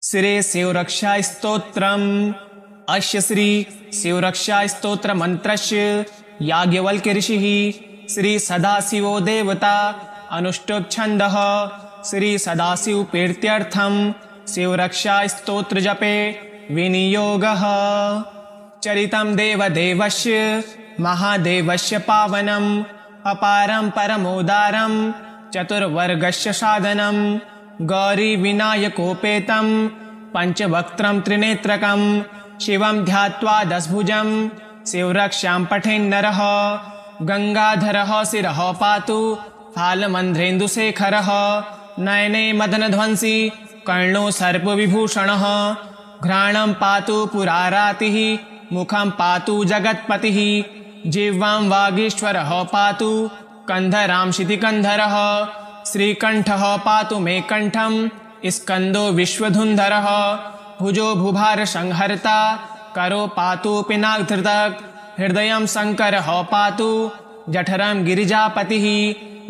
श्री शिवरक्षा स्तोत्रम्। अस्य श्री शिवरक्षा स्तोत्र मंत्रस्य याज्ञवल्क्य ऋषिः श्री सदाशिवो देवता अनुष्टुप् छन्दः श्री सदाशिव प्रीत्यर्थं शिवरक्षा स्तोत्र जपे विनियोगः। चरितं देवदेवस्य महादेवस्य पावनम् अपारं परमोदारं चतुर्वर्गस्य साधनं गौरी विनायकोपेतं पंचवक्त्रं त्रिनेत्रकं शिवं ध्यात्वा दशभुजं शिवरक्षां पठेन्नरः। गंगाधरः शिरः पातु फालमन्ध्रेन्दुशेखरः नयने मदनध्वंसी कर्णो सर्पविभूषणः घ्राणं पातु पुरारातिः मुखं पातु जगत्पतिः जिह्वां वागीश्वरः पातु कंधरां शितिकंधरः श्रीकंठः पातु मे कंठं स्कंदो विश्वधुन्धरः भुजो भुभार संहर्ता करो पातु पिनाकधृतक हृदयं शंकरः पातु जठरं गिरिजापतिः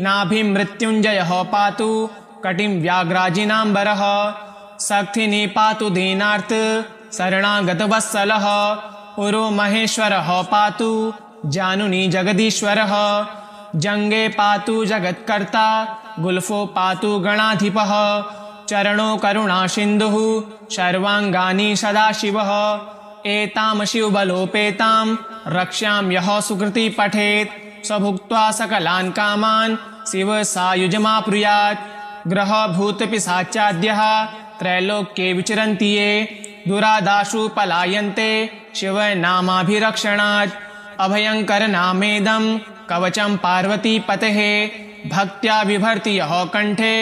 नाभिं मृत्युंजयः पातु कटिं व्याघ्राजिनाम्बरः शक्तिनी पातु दीनार्थ शरणागतवत्सलः उरो महेश्वरः पातु जानुनी जगदीश्वरः जंगे पातु जगत्कर्ता गुल्फो पातु गणाधिपः चरणो करुणा सिन्धुः सर्वांगानि सदाशिवः एतां शिवबलोपेतां रक्ष्यां यः सुकृति पठेत् स भुक्त्वा सकलान् कामान् शिव सायुजमाप्नुयात्। ग्रह भूत पिशाचाद्यः त्रैलोक्ये विचरन्ति ये दुरादाशु पलायन्ते शिव नामाभिरक्षणात्। अभयंकर नामेदं कवचं पार्वती पतेः भक्त्या बिभर्ति यः कंठे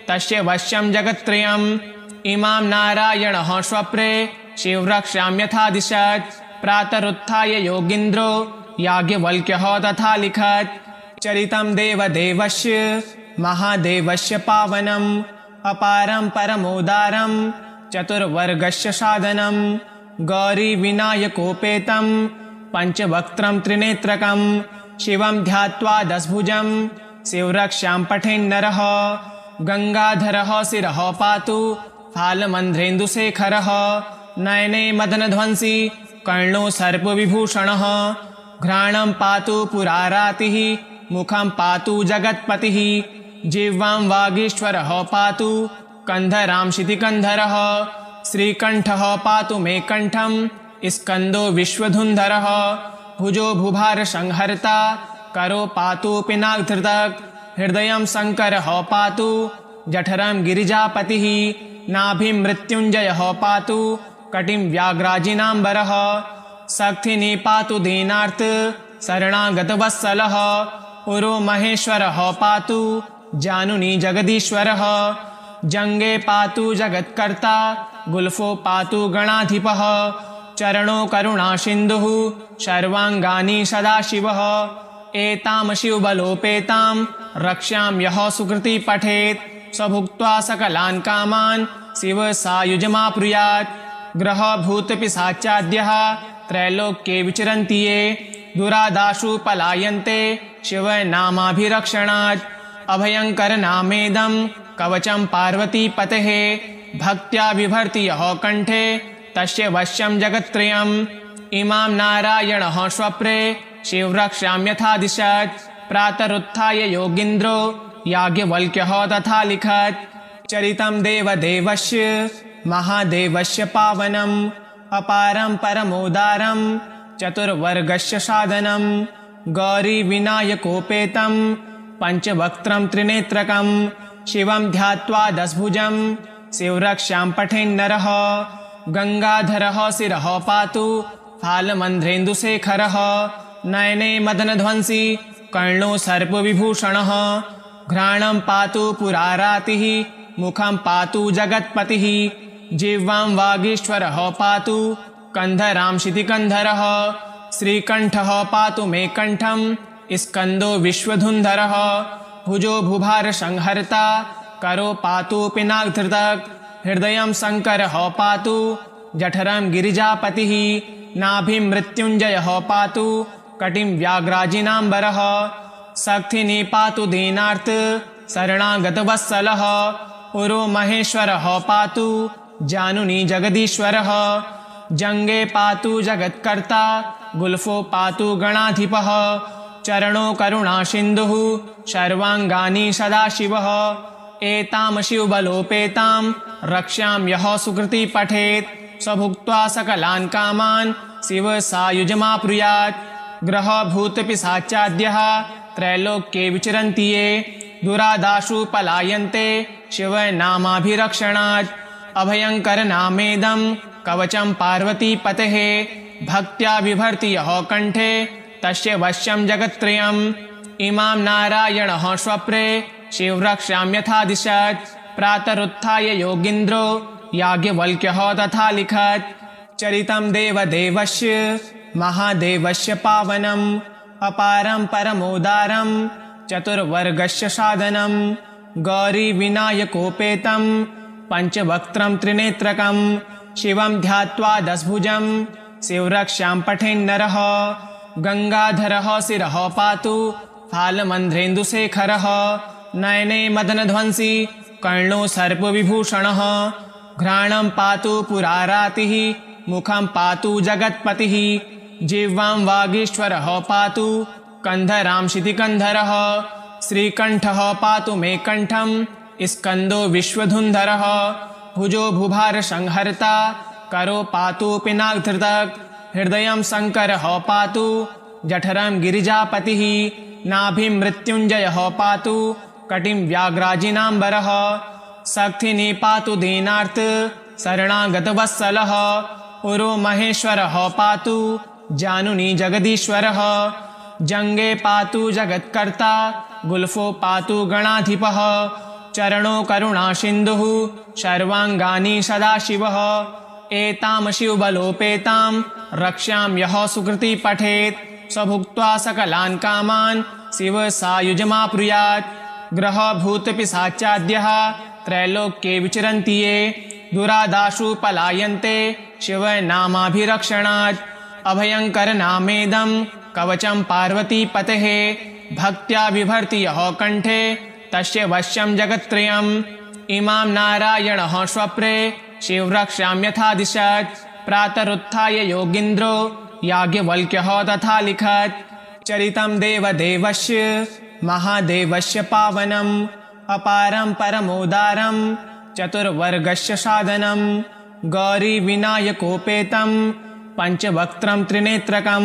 तस्य वश्यं जगत्त्रयम्। इमां नारायणः स्वप्रे शिवरक्षां यथा दिशत् प्रातरुत्थाय योगीन्द्रो याज्ञवल्क्यः तथा लिखत्। चरितं देवदेवस्य महादेवस्य पावनम् अपारं परमोदारं चतुर्वर्गस्य साधनं गौरी विनायकोपेतं पंचवक्त्रं त्रिनेत्रकं शिवं ध्यात्वा दशभुजं शिवरक्षां पठेन्नरः। गंगाधरः शिरः पातु फालमन्ध्रेन्दुशेखरः नयने मदनध्वंसी कर्णो सर्पविभूषणः घ्राणं पातु पुरारातिः मुखं पातु जगत्पतिः जिह्वां वागीश्वरः पातु कंधरां शितिकंधरः श्रीकंठः पातु मे कंठं स्कंदो विश्वधुन्धरः भुजो भुभार संहर्ता करो पातु पिनाकधृतक हृदयं शंकरः पातु जठरं गिरिजापतिः नाभिं मृत्युंजयः पातु कटिं व्याघ्राजिनाम्बरः शक्तिनी पातु दीनार्थ शरणागतवत्सलः उरो महेश्वरः पातु जानुनी जगदीश्वरः जंगे पातु जगत्कर्ता गुल्फो पातु गणाधिपः चरणो करुणा सिन्धुः सर्वांगानि सदाशिवः एतां शिवबलोपेतां रक्ष्यां यः सुकृति पठेत् स भुक्त्वा सकलान् कामान् शिव सायुजमाप्नुयात्। ग्रह भूत पिशाचाद्यः त्रैलोक्ये विचरन्ति ये दुरादाशु पलायन्ते शिव नामाभिरक्षणात्। अभयंकर नामेदं कवचं पार्वती पतेः भक्त्या बिभर्ति यः कंठे तस्य वश्यं जगत्त्रयम्। इमां नारायणः स्वप्रे शिवरक्षां यथा दिशत् प्रातरुत्थाय योगीन्द्रो याज्ञवल्क्यः तथा लिखत्। चरितं देवदेवस्य महादेवस्य पावनम् अपारं परमोदारं चतुर्वर्गस्य साधनं गौरी विनायकोपेतं पंचवक्त्रं त्रिनेत्रकं शिवं ध्यात्वा दशभुजं शिवरक्षां पठेन्नरः। गंगाधरः शिरः पातु फालमन्ध्रेन्दुशेखरः नयने मदनध्वंसी कर्णो सर्पविभूषणः घ्राणं पातु पुरारातिः मुखं पातु जगत्पतिः जिह्वां वागीश्वरः पातु कंधरां शितिकंधरः श्रीकंठः पातु मे कंठं स्कंदो विश्वधुन्धरः भुजो भुभार संहर्ता करो पातु पिनाकधृतक हृदयं शंकरः पातु जठरं गिरिजापतिः नाभिं मृत्युंजयः पातु कटिं व्याघ्राजिनाम्बरः शक्तिनी पातु दीनार्थ शरणागतवत्सलः उरो महेश्वरः पातु जानुनी जगदीश्वरः जंगे पातु जगत्कर्ता गुल्फो पातु गणाधिपः चरणो करुणा सिन्धुः सर्वांगानि सदाशिवः एतां शिवबलोपेतां रक्ष्यां यः सुकृति पठेत् स भुक्त्वा सकलान् कामान् शिव सायुजमाप्नुयात् ग्रह भूत पिशाचाद्यः त्रैलोक्ये विचरन्ति ये दुरादाशु पलायन्ते शिव नामाभिरक्षणात् अभयंकर नामेदं कवचं पार्वतीपतेः भक्त्या बिभर्ति यः कंठे तस्य वश्यं जगत्त्रयम् इमां नारायणः स्वप्रे शिवरक्ष्याम्यथादिशत् प्रातरुत्थाय योगीन्द्रो याज्ञवल्क्यः तथा लिखत् चरितं देवदेवस्य महादेवस्य पावनम् अपारं परमोदारं चतुर्वर्गस्य साधनं गौरी विनायकोपेतं पंचवक्त्रं त्रिनेत्रकं शिवं ध्यात्वा दशभुजं शिवरक्ष्यां पठेन्नरः गंगाधरः शिरः पातु फालमन्ध्रेन्दुशेखरः नयने मदनध्वंसी कर्णो सर्पविभूषणः घ्राणं पातु पुरारातिः मुखं पातु जगत्पतिः जिह्वां वागीश्वरः पातु कंधरां शितिकंधरः श्रीकंठः पातु मे कंठं स्कंदो विश्वधुन्धरः भुजो भुभार संहर्ता करो पातु पिनाकधृतक हृदयं शंकरः पातु जठरं गिरिजापतिः नाभिं मृत्युंजयः पातु कटिं व्याघ्राजिनाम्बरः शक्तिनी पातु दीनार्थ शरणागतवत्सलः उरो महेश्वरः पातु जानुनी जगदीश्वरः जंगे पातु जगत्कर्ता गुल्फो पातु गणाधिपः चरणो करुणा सिन्धुः सर्वांगानि सदाशिवः एतां शिवबलोपेतां रक्ष्यां यः सुकृति पठेत् स भुक्त्वा सकलान् कामान् शिव सायुजमाप्नुयात् ग्रह भूत पिशाचाद्यः त्रैलोक्ये विचरन्ति ये दुरादाशु पलायन्ते शिव नामाभिरक्षणात् अभयंकर नामेदं कवचं पार्वतीपतेः भक्त्या बिभर्ति यः कंठे तस्य वश्यं जगत्त्रयम् इमां नारायणः स्वप्रे शिवरक्ष्याम्यथादिशत् प्रातरुत्थाय योगीन्द्रो याज्ञवल्क्यः तथा लिखत् चरितं देवदेवस्य महादेवस्य पावनम् अपारं परमोदारं चतुर्वर्गस्य साधनं गौरी विनायकोपेतं पंचवक्त्रं त्रिनेत्रकं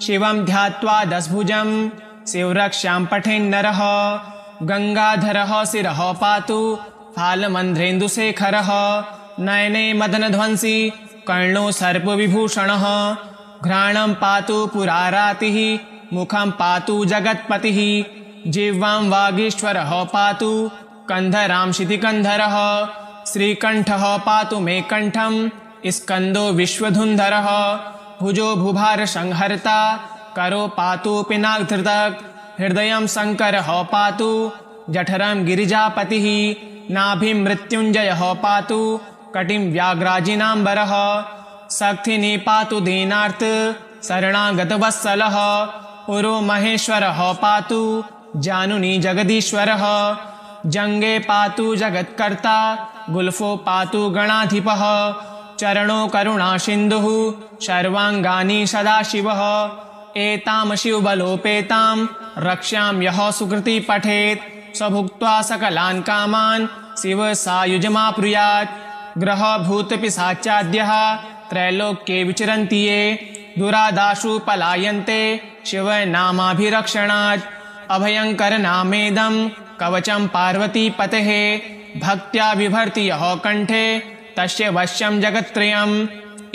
शिवं ध्यात्वा दशभुजं शिवरक्ष्यां पठेन्नरः गंगाधरः शिरः पातु फालमन्ध्रेन्दुशेखरः नयने मदनध्वंसी कर्णो सर्पविभूषणः घ्राणं पातु पुरारातिः मुखं पातु जगत्पतिः जिह्वां वागीश्वरः पातु कंधरां शितिकंधरः श्रीकंठः पातु मे कंठं स्कंदो विश्वधुन्धरः भुजो भुभार संहर्ता करो पातु पिनाकधृतक हृदयं शंकरः पातु जठरं गिरिजापतिः नाभिं मृत्युंजयः पातु कटिं व्याघ्राजिनाम्बरः शक्तिनी पातु दीनार्थ शरणागतवत्सलः उरो महेश्वरः पातु जानुनी जगदीश्वरः जंगे पातु जगत्कर्ता गुल्फो पातु गणाधिपः चरणो करुणा सिन्धुः सर्वांगानि सदाशिवः एतां शिवबलोपेतां रक्ष्यां यः सुकृति पठेत् स भुक्त्वा सकलान् कामान् शिव सायुजमाप्नुयात् ग्रह भूत पिशाचाद्यः त्रैलोक्ये विचरन्ति ये दुरादाशु पलायन्ते शिव नामाभिरक्षणात् अभयंकर नामेदं कवचं पार्वतीपतेः भक्त्या बिभर्ति यः कंठे तस्य वश्यं जगत्त्रयम्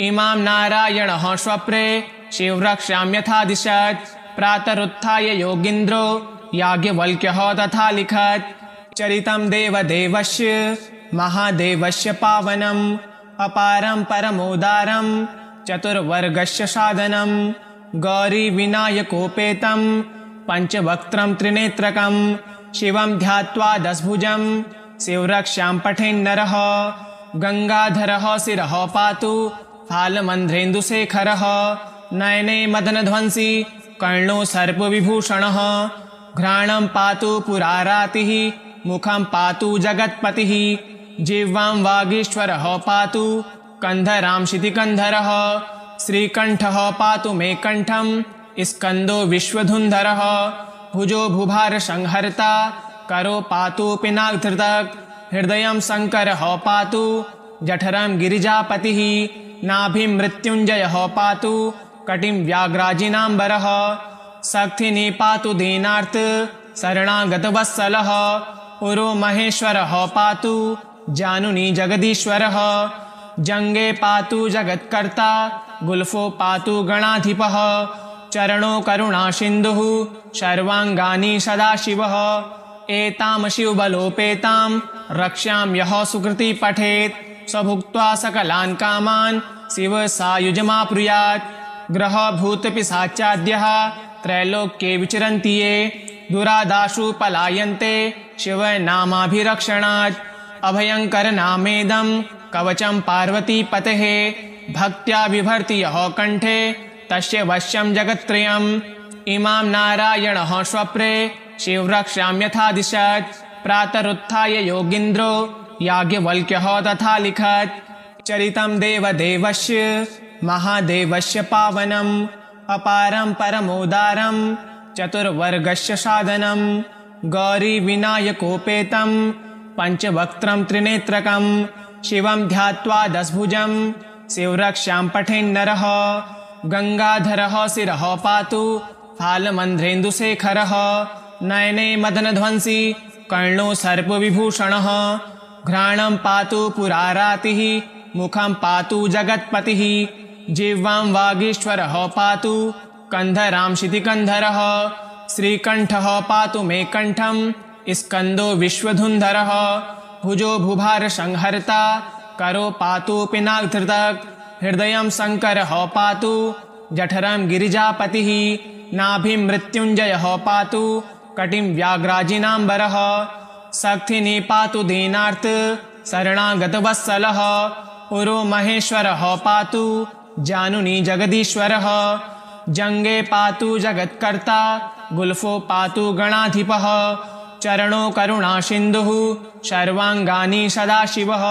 इमां नारायणः स्वप्रे शिवरक्ष्याम्यथादिशत् प्रातरुत्थाय योगीन्द्रो याज्ञवल्क्यः तथा लिखत् चरितं देवदेवस्य महादेवस्य पावनम् अपारं परमोदारं चतुर्वर्गस्य साधनं गौरी विनायकोपेतं पंचवक्त्रं त्रिनेत्रकं शिवं ध्यात्वा दशभुजं शिवरक्ष्यां पठेन्नरः गंगाधरः शिरः पातु फालमन्ध्रेन्दुशेखरः नयने मदनध्वंसी कर्णो सर्पविभूषणः घ्राणं पातु पुरारातिः मुखं पातु जगत्पतिः जिह्वां वागीश्वरः पातु कन्धरां शितिकन्धरः श्रीकण्ठः पातु मे कण्ठं स्कन्दो विश्वधुन्धरः भुजो भुभारसंहर्ता करो पातु पिनाकधृतक् हृदयं शङ्करः पातु जठरं गिरिजापतिः नाभिं मृत्युञ्जयः पातु कटिं व्याघ्राजिनाम्बरः शक्तिनी पातु दीनार्थ शरणागतवत्सलः पुरो महेश्वरः पातु जानुनी जगदीश्वरः जङ्गे पातु जगत्कर्ता गुल्फो पातु गणाधिपः चरणो करुणासिन्धुः सर्वाङ्गानि सदाशिवः एतां शिवबलोपेतां रक्ष्यां यः सुकृति पठेत् स भुक्त्वा सकलान् कामान् शिव सायुजमाप्नुयात् ग्रहभूतपिशाचाद्यः त्रैलोक्ये विचरन्ति ये दुरादाशु पलायन्ते शिवनामाभिरक्षणात् अभयङ्करनामेदं कवचं पार्वतीपतेः भक्त्या बिभर्ति यः कण्ठे तस्य वश्यं जगत्त्रयम् इमां नारायणः स्वप्रे शिवरक्षां यथा दिशत् प्रातरुत्थाय योगीन्द्रो याज्ञवल्क्यः तथा लिखत् चरितं देवदेवस्य महादेवस्य पावनम् अपारं परमोदारं चतुर्वर्गस्य साधनं गौरीविनायकोपेतं पञ्चवक्त्रं त्रिनेत्रकं शिवं ध्यात्वा दशभुजं शिवरक्षां पठेन्नरः गङ्गाधरः शिरः पातु फालमन्ध्रेन्दुशेखरः नयने मदनध्वंसी कर्णो सर्पविभूषणः घ्राणं पातु पुरारातिः मुखं पातु जगत्पतिः जिह्वां वागीश्वरः पातु कन्धरां शितिकन्धरः श्रीकण्ठः पातु मे कण्ठं स्कन्दो विश्वधुन्धरः भुजो भुभारसंहर्ता करो पातु पिनाकधृतक् हृदयं शङ्करः पातु जठरं गिरिजापतिः नाभिं मृत्युञ्जयः पातु कटिं व्याघ्राजिनाम्बरः शक्तिनी पातु दीनार्थ शरणागतवत्सलः पुरो महेश्वरः पातु जानुनी जगदीश्वरः जङ्गे पातु जगत्कर्ता गुल्फो पातु गणाधिपः चरणो करुणासिन्धुः सर्वाङ्गानि सदाशिवः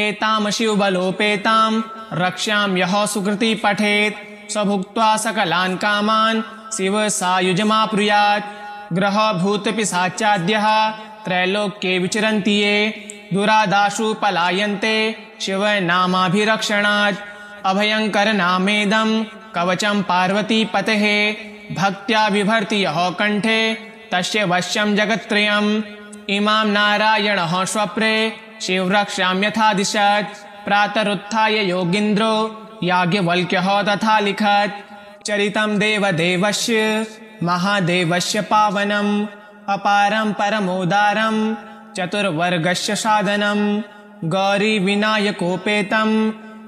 एतां शिवबलोपेतां रक्ष्यां यः सुकृति पठेत् स भुक्त्वा सकलान् कामान् शिव सायुजमाप्नुयात् ग्रहभूतपिशाचाद्यः त्रैलोक्ये विचरन्ति ये दुरादाशु पलायन्ते शिवनामाभिरक्षणात् अभयङ्करनामेदं कवचं पार्वतीपतेः भक्त्या बिभर्ति यः कण्ठे तस्य वश्यं जगत्त्रयम् इमां नारायणः स्वप्रे शिवरक्षां यथा दिशत् प्रातरुत्थाय योगीन्द्रो याज्ञवल्क्यः तथा लिखत् चरितं देवदेवस्य महादेवस्य पावनम् अपारं परमोदारं चतुर्वर्गस्य साधनं गौरीविनायकोपेतं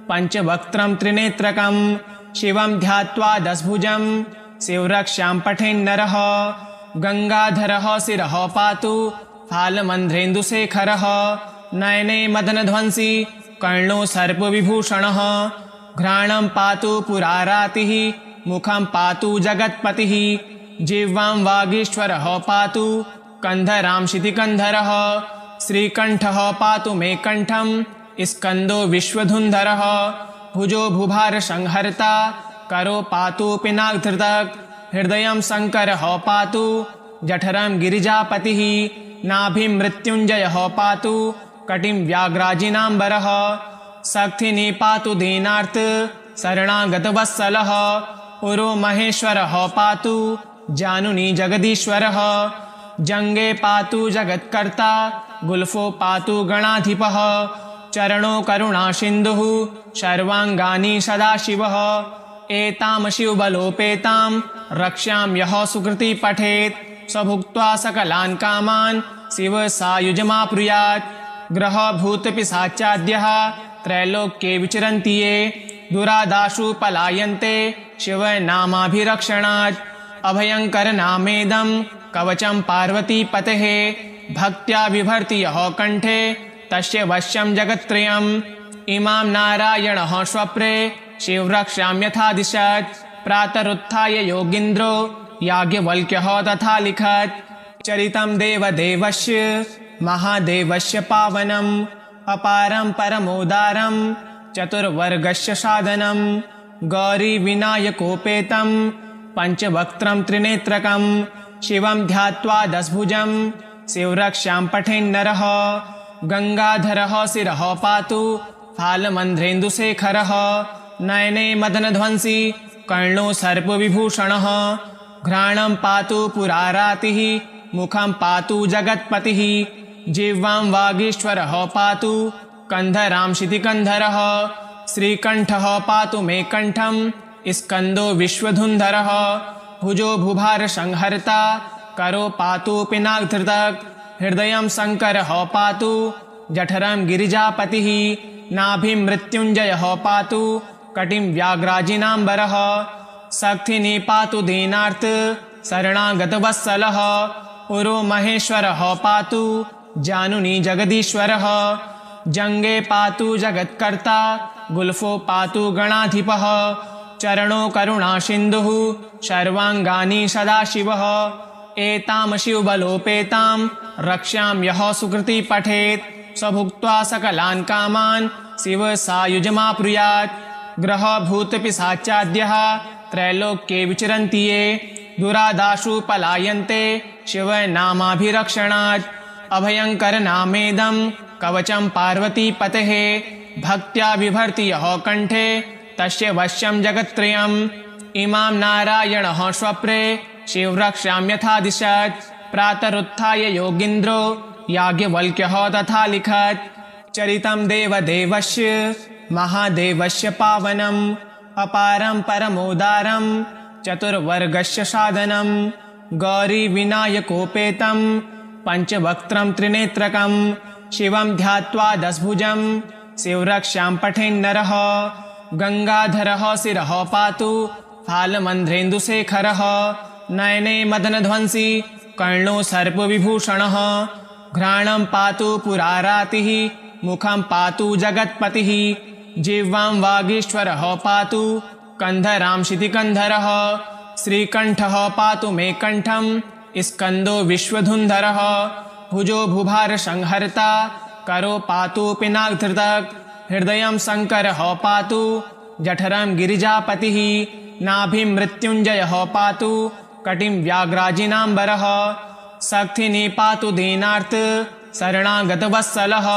पञ्चवक्त्रं त्रिनेत्रकं शिवं ध्यात्वा दशभुजं शिवरक्षां पठेन्नरः गङ्गाधरः शिरः पातु फालमन्ध्रेन्दुशेखरः नयने मदनध्वंसी कर्णो सर्पविभूषणः घ्राणं पातु पुरारातिः मुखं पातु जगत्पतिः जिह्वां वागीश्वरः पातु कन्धरां शितिकन्धरः श्रीकण्ठः पातु मे कण्ठं स्कन्दो विश्वधुन्धरः भुजो भुभारसंहर्ता करो पातु पिनाकधृतक् हृदयं शङ्करः पातु जठरं गिरिजापतिः नाभिं मृत्युञ्जयः पातु कटिं व्याघ्राजिनाम्बरः शक्तिनी पातु दीनार्थ शरणागतवत्सलः पुरो महेश्वरः पातु जानुनी जगदीश्वरः जङ्गे पातु जगत्कर्ता गुल्फो पातु गणाधिपः चरणो करुणासिन्धुः सर्वाङ्गानि सदाशिवः एतां शिवबलोपेतां रक्ष्यां यः सुकृति पठेत् स भुक्त्वा सकलान् कामान् शिव सायुजमाप्नुयात् ग्रहभूतपिशाचाद्यः त्रैलोक्ये विचरन्ति ये दुरादाशु पलायन्ते शिवनामाभिरक्षणात् अभयङ्करनामेदं कवचं पार्वतीपतेः भक्त्या बिभर्ति यः कण्ठे तस्य वश्यं जगत्त्रयम् इमां नारायणः स्वप्रे शिवरक्षां यथा दिशत् प्रातरुत्थाय योगीन्द्रो याज्ञवल्क्यः तथा लिखत् चरितं देवदेवस्य महादेवस्य पावनम् अपारं परमोदारं चतुर्वर्गस्य साधनं गौरीविनायकोपेतं पञ्चवक्त्रं त्रिनेत्रकं शिवं ध्यात्वा दशभुजं शिवरक्षां पठेन्नरः गंगाधरः शिरः पातु फालमन्ध्रेन्दुशेखरः नयने मदनध्वंसी कर्णो सर्पविभूषणः घ्राणं पातु पुरारातिः मुखं पातु जगत्पतिः जिह्वां वागीश्वरः पातु कंधरां शितिकन्धरः श्रीकण्ठः पातु मे कण्ठं स्कन्दो विश्वधुन्धरः भुजो भुभार संहर्ता करो पातु पिनाकधृतक हृदयं शङ्करः पातु जठरं गिरिजापतिः नाभिं मृत्युञ्जयः पातु कटिं व्याघ्राजिनाम्बरः शक्तिनी पातु दीनार्थ शरणागतवत्सलः उरो महेश्वरः पातु जानुनी जगदीश्वरः जंगे पातु जगत्कर्ता गुल्फो पातु गणाधिपः चरणो करुणा सिन्धुः सर्वाङ्गानि सदाशिवः एतां शिवबलोपेतां रक्ष्यां यः सुकृति पठेत् स भुक्त्वा सकलान् कामान् शिव सायुजमाप्नुयात् ग्रह भूत पिशाचाद्यः त्रैलोक्ये विचरन्ति ये दुरादाशु पलायन्ते शिव नामाभिरक्षणात् अभयंकर नामेदं कवचं पार्वतीपतेः भक्त्या बिभर्ति यः कंठे तस्य वश्यं जगत्त्रयम् इमां नारायणः स्वप्रे शिवरक्षां यथा दिशत् प्रातरुत्थाय योगीन्द्रो याज्ञवल्क्यः तथा लिखत् चरितं देवदेवस्य महादेवस्य पावनम् अपारं परमोदारं चतुर्वर्गस्य साधनं गौरीविनायकोपेतं पञ्चवक्त्रं त्रिनेत्रकं शिवं ध्यात्वा दशभुजं शिवरक्षां पठेन्नरः गंगाधरः शिरः पातु फालमन्ध्रेन्दुशेखरः नयने मदनध्वंसी कर्णो सर्पविभूषणः घ्राणं पातु पुरारातिः मुखं पातु जगत्पतिः जिह्वां वागीश्वरः पातु कंधरां शितिकन्धरः श्रीकण्ठः पातु मे कण्ठं स्कन्दो विश्वधुन्धरः भुजो भुभार संहर्ता करो पातु पिनाकधृतक हृदयं शङ्करः पातु जठरं गिरिजापतिः नाभिं मृत्युञ्जयः पातु कटिं व्याघ्राजिनाम्बरः शक्तिनी पातु दीनार्थ शरणागतवत्सलः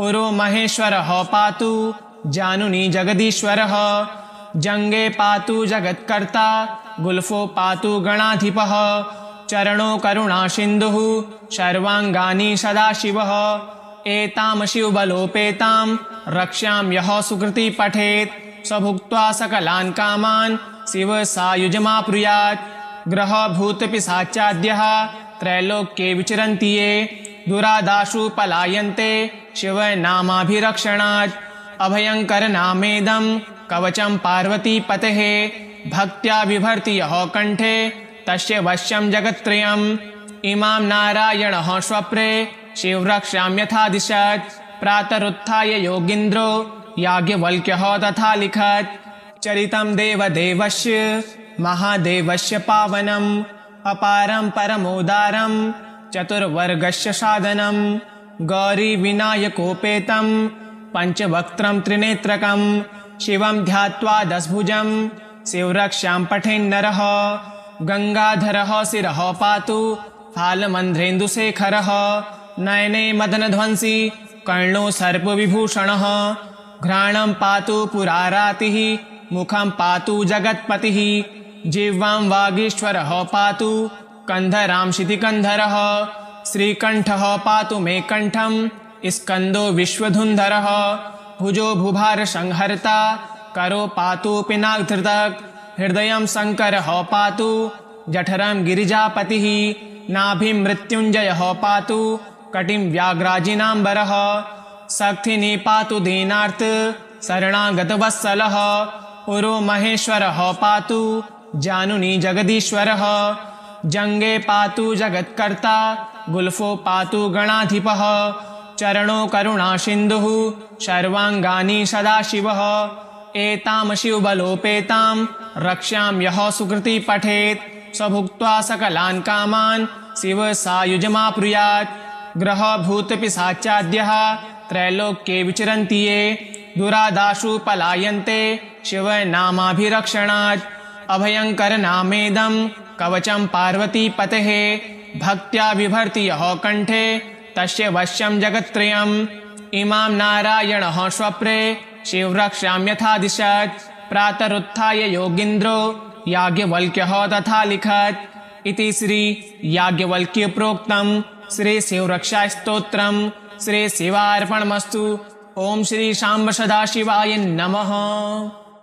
उरो महेश्वरः पातु जानुनी जगदीश्वरः जंगे पातु जगत्कर्ता गुल्फो पातु गणाधिपः चरणो करुणा सिन्धुः सर्वाङ्गानि सदाशिवः एतां शिवबलोपेतां रक्ष्यां यः सुकृति पठेत् स भुक्त्वा सकलान् कामान् शिव सायुजमाप्नुयात् ग्रह भूत पिशाचाद्यः त्रैलोक्ये विचरन्ति ये दुरादाशु पलायन्ते शिव नामाभिरक्षणात् अभयंकर नामेदं कवचं पार्वतीपतेः भक्त्या बिभर्ति यः कंठे तस्य वश्यं जगत्त्रयम् इमां नारायणः स्वप्रे शिवरक्षां यथा दिशत् प्रातरुत्थाय योगीन्द्रो याज्ञवल्क्यः तथा लिखत् चरितं देवदेवस्य महादेवस्य पावनम् अपारं परमोदारं चतुर्वर्गस्य साधनं गौरीविनायकोपेतं पञ्चवक्त्रं त्रिनेत्रकं शिवं ध्यात्वा दशभुजं शिवरक्षां पठेन्नरः गंगाधरः शिरः पातु फालमन्ध्रेन्दुशेखरः नयने मदनध्वंसी कर्णो सर्पविभूषणः घ्राणं पातु पुरारातिः मुखं पातु जगत्पतिः जिह्वां वागीश्वरः पातु कंधरां शितिकन्धरः श्रीकण्ठः पातु मे कण्ठं स्कन्दो विश्वधुन्धरः भुजो भुभार संहर्ता करो पातु पिनाकधृतक हृदयं शङ्करः पातु जठरं गिरिजापतिः नाभिं मृत्युञ्जयः पातु कटिं व्याघ्राजिनाम्बरः शक्तिनी पातु दीनार्थ शरणागतवत्सलः उरो महेश्वरः पातु जानुनी जगदीश्वरः जंगे पातु जगत्कर्ता गुल्फो पातु गणाधिपः चरणो करुणा सिन्धुः सर्वाङ्गानि सदाशिवः एतां शिवबलोपेतां रक्ष्यां यः सुकृति पठेत् स भुक्त्वा सकलान् कामान् शिव सायुजमाप्नुयात् ग्रह भूत पिशाचाद्यः त्रैलोक्ये विचरन्ति ये दुरादाशु पलायन्ते शिवनामाभिरक्षणात् अभयंकर नामेदं कवचं पार्वतीपतेः भक्त्या बिभर्ति यः कंठे तस्य वश्यं जगत्त्रयम् इमां नारायणः स्वप्रे शिवरक्षाम्यथा दिशत् प्रातरुत्थाय योगीन्द्रो याज्ञवल्क्यः तथा लिखत् इति श्री याज्ञवल्क्य प्रोक्तं श्री शिवरक्षा स्तोत्रम् श्री शिवार्पणमस्तु। ओम श्री शांब सदाशिवाय नमः।